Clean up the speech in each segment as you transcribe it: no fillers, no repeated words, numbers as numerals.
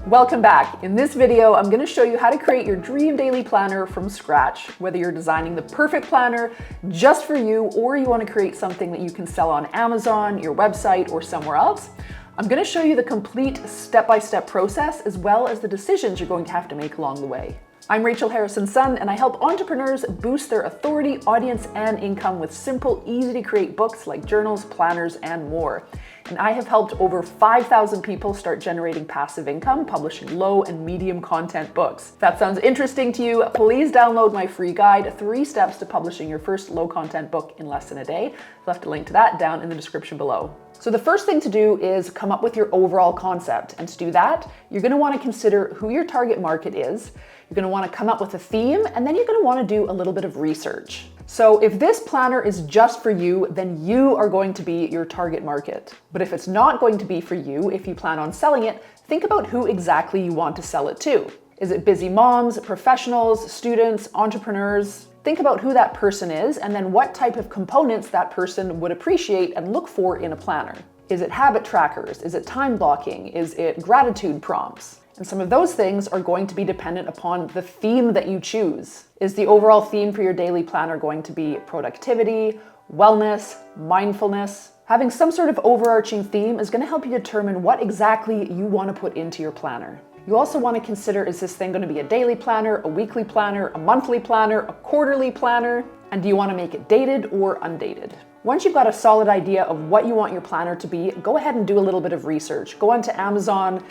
Welcome back. In this video, I'm going to show you how to create your dream daily planner from scratch. Whether you're designing the perfect planner just for you, or you want to create something that you can sell on Amazon, your website, or somewhere else, I'm going to show you the complete step-by-step process, as well as the decisions you're going to have to make along the way. I'm Rachel Harrison-Sun, and I help entrepreneurs boost their authority, audience, and income with simple, easy-to-create books like journals, planners, and more. And I have helped over 5,000 people start generating passive income, publishing low and medium content books. If that sounds interesting to you, please download my free guide, 3 Steps to Publishing Your First Low Content Book in Less Than a Day. I've left a link to that down in the description below. So the first thing to do is come up with your overall concept. And to do that, you're going to want to consider who your target market is. You're going to want to come up with a theme, and then you're going to want to do a little bit of research. So if this planner is just for you, then you are going to be your target market. But if it's not going to be for you, if you plan on selling it, think about who exactly you want to sell it to. Is it busy moms, professionals, students, entrepreneurs? Think about who that person is, and then what type of components that person would appreciate and look for in a planner. Is it habit trackers? Is it time blocking? Is it gratitude prompts? And some of those things are going to be dependent upon the theme that you choose. Is the overall theme for your daily planner going to be productivity, wellness, mindfulness? Having some sort of overarching theme is going to help you determine what exactly you want to put into your planner. You also want to consider, is this thing going to be a daily planner, a weekly planner, a monthly planner, a quarterly planner? And do you want to make it dated or undated? Once you've got a solid idea of what you want your planner to be, go ahead and do a little bit of research. Go onto Amazon,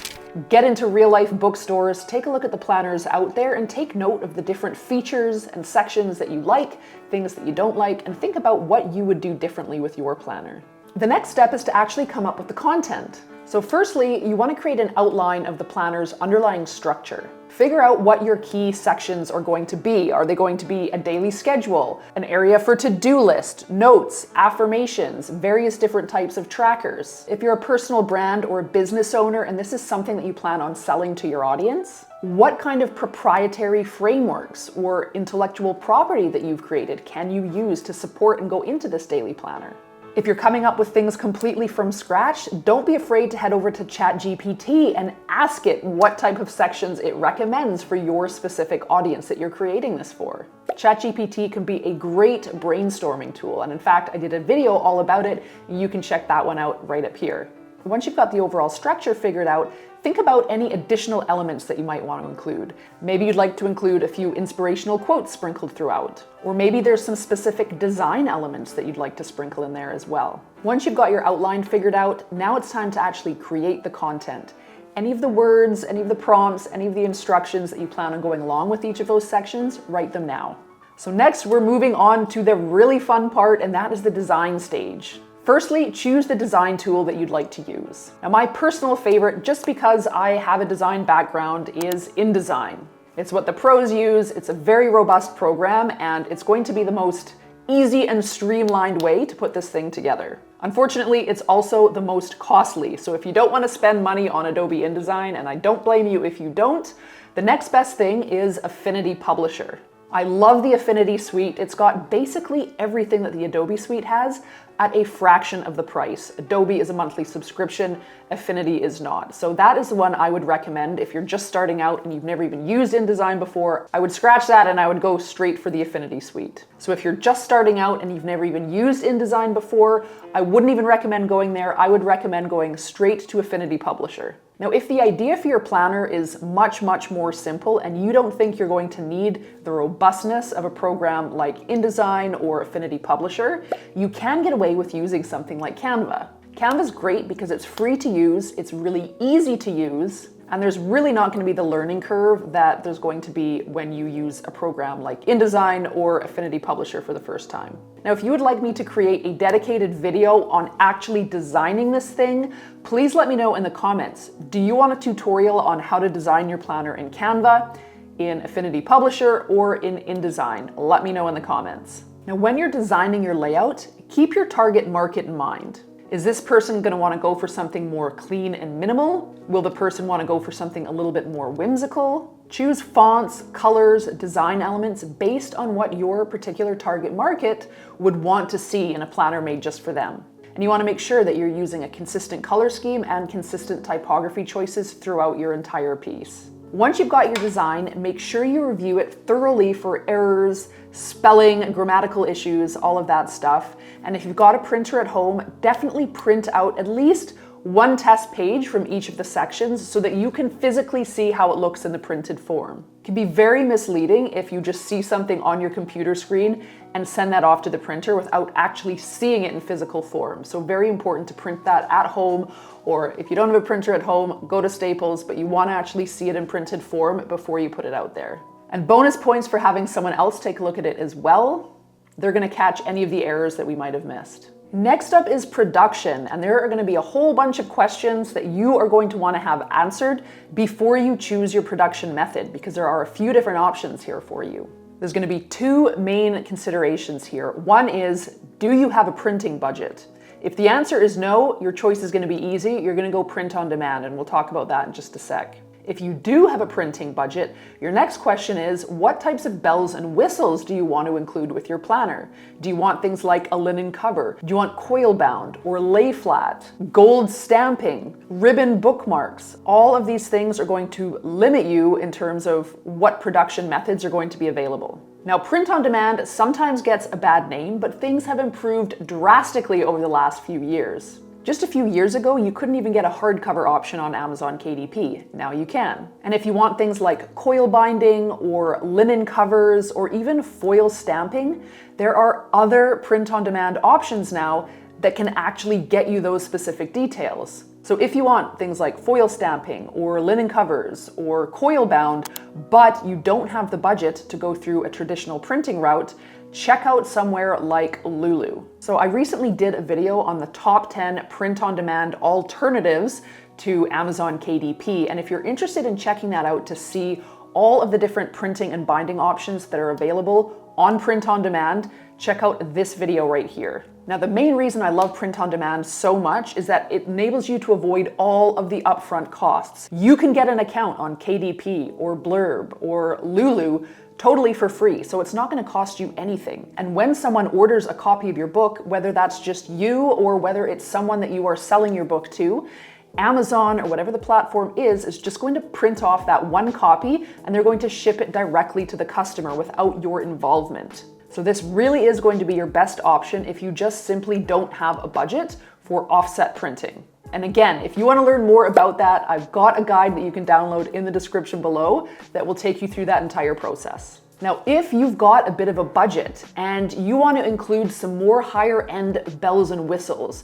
get into real-life bookstores, take a look at the planners out there, and take note of the different features and sections that you like, things that you don't like, and think about what you would do differently with your planner. The next step is to actually come up with the content. So firstly, you want to create an outline of the planner's underlying structure. Figure out what your key sections are going to be. Are they going to be a daily schedule, an area for to-do list, notes, affirmations, various different types of trackers? If you're a personal brand or a business owner and this is something that you plan on selling to your audience, what kind of proprietary frameworks or intellectual property that you've created can you use to support and go into this daily planner? If you're coming up with things completely from scratch, don't be afraid to head over to ChatGPT and ask it what type of sections it recommends for your specific audience that you're creating this for. ChatGPT can be a great brainstorming tool, and in fact, I did a video all about it. You can check that one out right up here. Once you've got the overall structure figured out, think about any additional elements that you might want to include. Maybe you'd like to include a few inspirational quotes sprinkled throughout. Or maybe there's some specific design elements that you'd like to sprinkle in there as well. Once you've got your outline figured out, now it's time to actually create the content. Any of the words, any of the prompts, any of the instructions that you plan on going along with each of those sections, write them now. So next, we're moving on to the really fun part, and that is the design stage. Firstly, choose the design tool that you'd like to use. Now, my personal favorite, just because I have a design background, is InDesign. It's what the pros use, it's a very robust program, and it's going to be the most easy and streamlined way to put this thing together. Unfortunately, it's also the most costly, so if you don't want to spend money on Adobe InDesign, and I don't blame you if you don't, the next best thing is Affinity Publisher. I love the Affinity suite. It's got basically everything that the Adobe suite has at a fraction of the price. Adobe is a monthly subscription, Affinity is not. So that is the one I would recommend if you're just starting out and you've never even used InDesign before. I would scratch that and I would go straight for the Affinity suite. So if you're just starting out and you've never even used InDesign before, I wouldn't even recommend going there. I would recommend going straight to Affinity Publisher. Now, if the idea for your planner is much more simple and you don't think you're going to need the robustness of a program like InDesign or Affinity Publisher, you can get away with using something like Canva. Canva's great because it's free to use, it's really easy to use, and there's really not going to be the learning curve that there's going to be when you use a program like InDesign or Affinity Publisher for the first time. Now, if you would like me to create a dedicated video on actually designing this thing, please let me know in the comments. Do you want a tutorial on how to design your planner in Canva, in Affinity Publisher, or in InDesign? Let me know in the comments. Now, when you're designing your layout, keep your target market in mind. Is this person going to want to go for something more clean and minimal? Will the person want to go for something a little bit more whimsical? Choose fonts, colors, design elements based on what your particular target market would want to see in a planner made just for them. And you want to make sure that you're using a consistent color scheme and consistent typography choices throughout your entire piece. Once you've got your design, make sure you review it thoroughly for errors, spelling, grammatical issues, all of that stuff. And if you've got a printer at home, definitely print out at least one test page from each of the sections so that you can physically see how it looks in the printed form. It can be very misleading if you just see something on your computer screen and send that off to the printer without actually seeing it in physical form. So very important to print that at home, or if you don't have a printer at home, go to Staples, but you want to actually see it in printed form before you put it out there. And bonus points for having someone else take a look at it as well. They're going to catch any of the errors that we might have missed. Next up is production, and there are going to be a whole bunch of questions that you are going to want to have answered before you choose your production method, because there are a few different options here for you. There's going to be two main considerations here. One is, do you have a printing budget? If the answer is no, your choice is going to be easy. You're going to go print on demand, and we'll talk about that in just a sec. If you do have a printing budget, your next question is, what types of bells and whistles do you want to include with your planner? Do you want things like a linen cover? Do you want coil bound or lay flat, gold stamping, ribbon bookmarks? All of these things are going to limit you in terms of what production methods are going to be available. Now, print on demand sometimes gets a bad name, but things have improved drastically over the last few years. Just a few years ago, you couldn't even get a hardcover option on Amazon KDP. Now you can. And if you want things like coil binding or linen covers or even foil stamping, there are other print-on-demand options now that can actually get you those specific details. So if you want things like foil stamping or linen covers or coil bound, but you don't have the budget to go through a traditional printing route, check out somewhere like Lulu. So I recently did a video on the top 10 print-on-demand alternatives to Amazon KDP. And if you're interested in checking that out to see all of the different printing and binding options that are available on print-on-demand, check out this video right here. Now, the main reason I love print-on-demand so much is that it enables you to avoid all of the upfront costs. You can get an account on KDP or Blurb or Lulu totally for free, so it's not going to cost you anything. And when someone orders a copy of your book, whether that's just you or whether it's someone that you are selling your book to, Amazon or whatever the platform is just going to print off that one copy and they're going to ship it directly to the customer without your involvement. So this really is going to be your best option if you just simply don't have a budget for offset printing. And again, if you want to learn more about that, I've got a guide that you can download in the description below that will take you through that entire process. Now, if you've got a bit of a budget and you want to include some more higher end bells and whistles,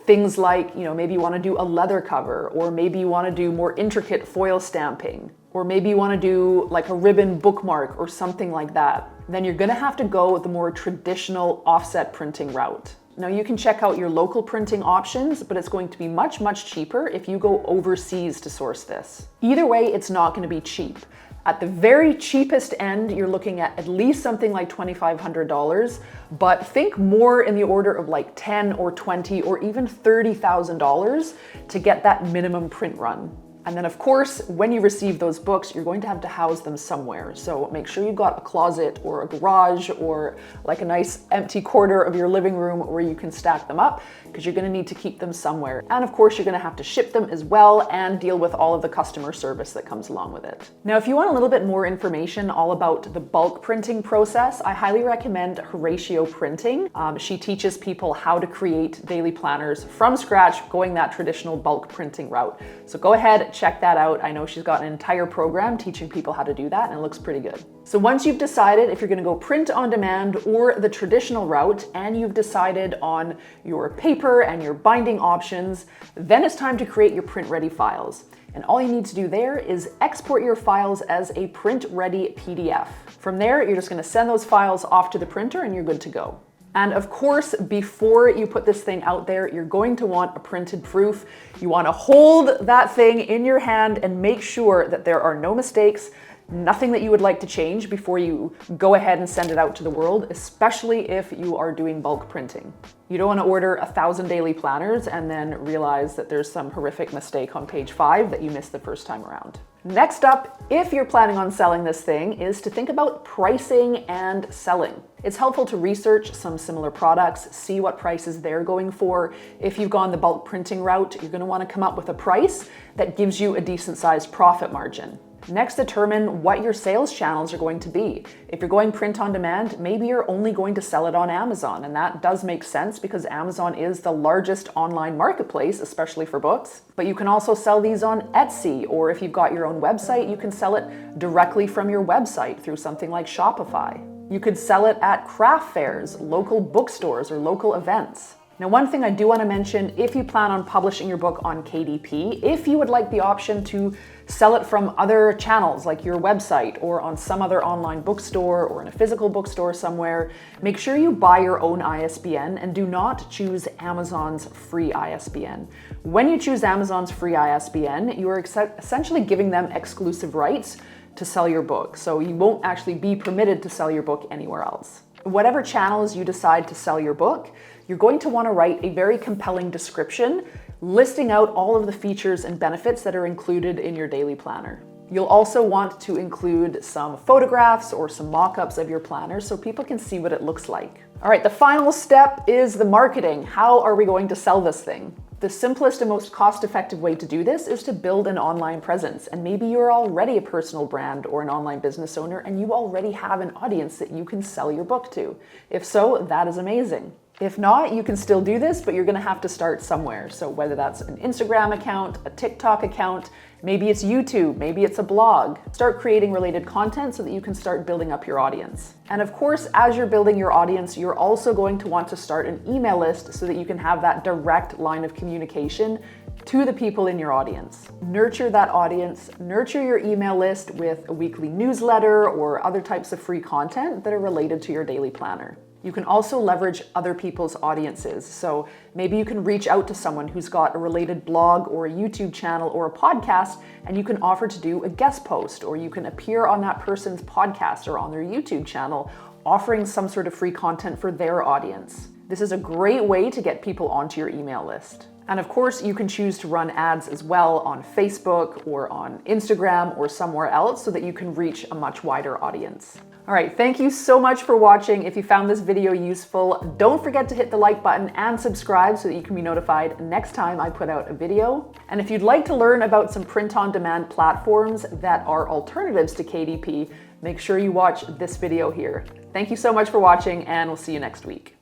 things like, maybe you want to do a leather cover, or maybe you want to do more intricate foil stamping, or maybe you want to do like a ribbon bookmark or something like that, then you're going to have to go with the more traditional offset printing route. Now, you can check out your local printing options, but it's going to be much, much cheaper if you go overseas to source this. Either way, it's not going to be cheap. At the very cheapest end, you're looking at least something like $2,500, but think more in the order of like $10,000 or $20,000 or even $30,000 to get that minimum print run. And then of course, when you receive those books, you're going to have to house them somewhere. So make sure you've got a closet or a garage or like a nice empty corner of your living room where you can stack them up, because you're going to need to keep them somewhere. And of course, you're going to have to ship them as well and deal with all of the customer service that comes along with it. Now, if you want a little bit more information all about the bulk printing process, I highly recommend Horatio Printing. She teaches people how to create daily planners from scratch, going that traditional bulk printing route. So go ahead, check that out. I know she's got an entire program teaching people how to do that, and it looks pretty good. So once you've decided if you're going to go print on demand or the traditional route, and you've decided on your paper and your binding options, then it's time to create your print ready files. And all you need to do there is export your files as a print ready PDF. From there, you're just going to send those files off to the printer and you're good to go. And of course, before you put this thing out there, you're going to want a printed proof. You want to hold that thing in your hand and make sure that there are no mistakes, Nothing that you would like to change before you go ahead and send it out to the world, especially if you are doing bulk printing. You don't want to order 1,000 daily planners and then realize that there's some horrific mistake on page 5 that you missed the first time around. Next up, if you're planning on selling this thing, is to think about pricing and selling. It's helpful to research some similar products, see what prices they're going for. If you've gone the bulk printing route, you're going to want to come up with a price that gives you a decent sized profit margin. Next, determine what your sales channels are going to be. If you're going print on demand, maybe you're only going to sell it on Amazon, and that does make sense because Amazon is the largest online marketplace, especially for books. But you can also sell these on Etsy, or if you've got your own website, you can sell it directly from your website through something like Shopify. You could sell it at craft fairs, local bookstores, or local events. Now, one thing I do want to mention, if you plan on publishing your book on KDP, if you would like the option to sell it from other channels like your website or on some other online bookstore or in a physical bookstore somewhere, make sure you buy your own ISBN and do not choose Amazon's free ISBN. When you choose Amazon's free ISBN, you are essentially giving them exclusive rights to sell your book, so you won't actually be permitted to sell your book anywhere else. Whatever channels you decide to sell your book, you're going to want to write a very compelling description listing out all of the features and benefits that are included in your daily planner. You'll also want to include some photographs or some mock-ups of your planner so people can see what it looks like. All right, the final step is the marketing. How are we going to sell this thing? The simplest and most cost-effective way to do this is to build an online presence. And maybe you're already a personal brand or an online business owner and you already have an audience that you can sell your book to. If so, that is amazing. If not, you can still do this, but you're going to have to start somewhere. So whether that's an Instagram account, a TikTok account, maybe it's YouTube, maybe it's a blog. Start creating related content so that you can start building up your audience. And of course, as you're building your audience, you're also going to want to start an email list so that you can have that direct line of communication to the people in your audience. Nurture that audience, nurture your email list with a weekly newsletter or other types of free content that are related to your daily planner. You can also leverage other people's audiences. So maybe you can reach out to someone who's got a related blog or a YouTube channel or a podcast, and you can offer to do a guest post, or you can appear on that person's podcast or on their YouTube channel, offering some sort of free content for their audience. This is a great way to get people onto your email list. And of course, you can choose to run ads as well on Facebook or on Instagram or somewhere else so that you can reach a much wider audience. All right, thank you so much for watching. If you found this video useful, don't forget to hit the like button and subscribe so that you can be notified next time I put out a video. And if you'd like to learn about some print-on-demand platforms that are alternatives to KDP, make sure you watch this video here. Thank you so much for watching, and we'll see you next week.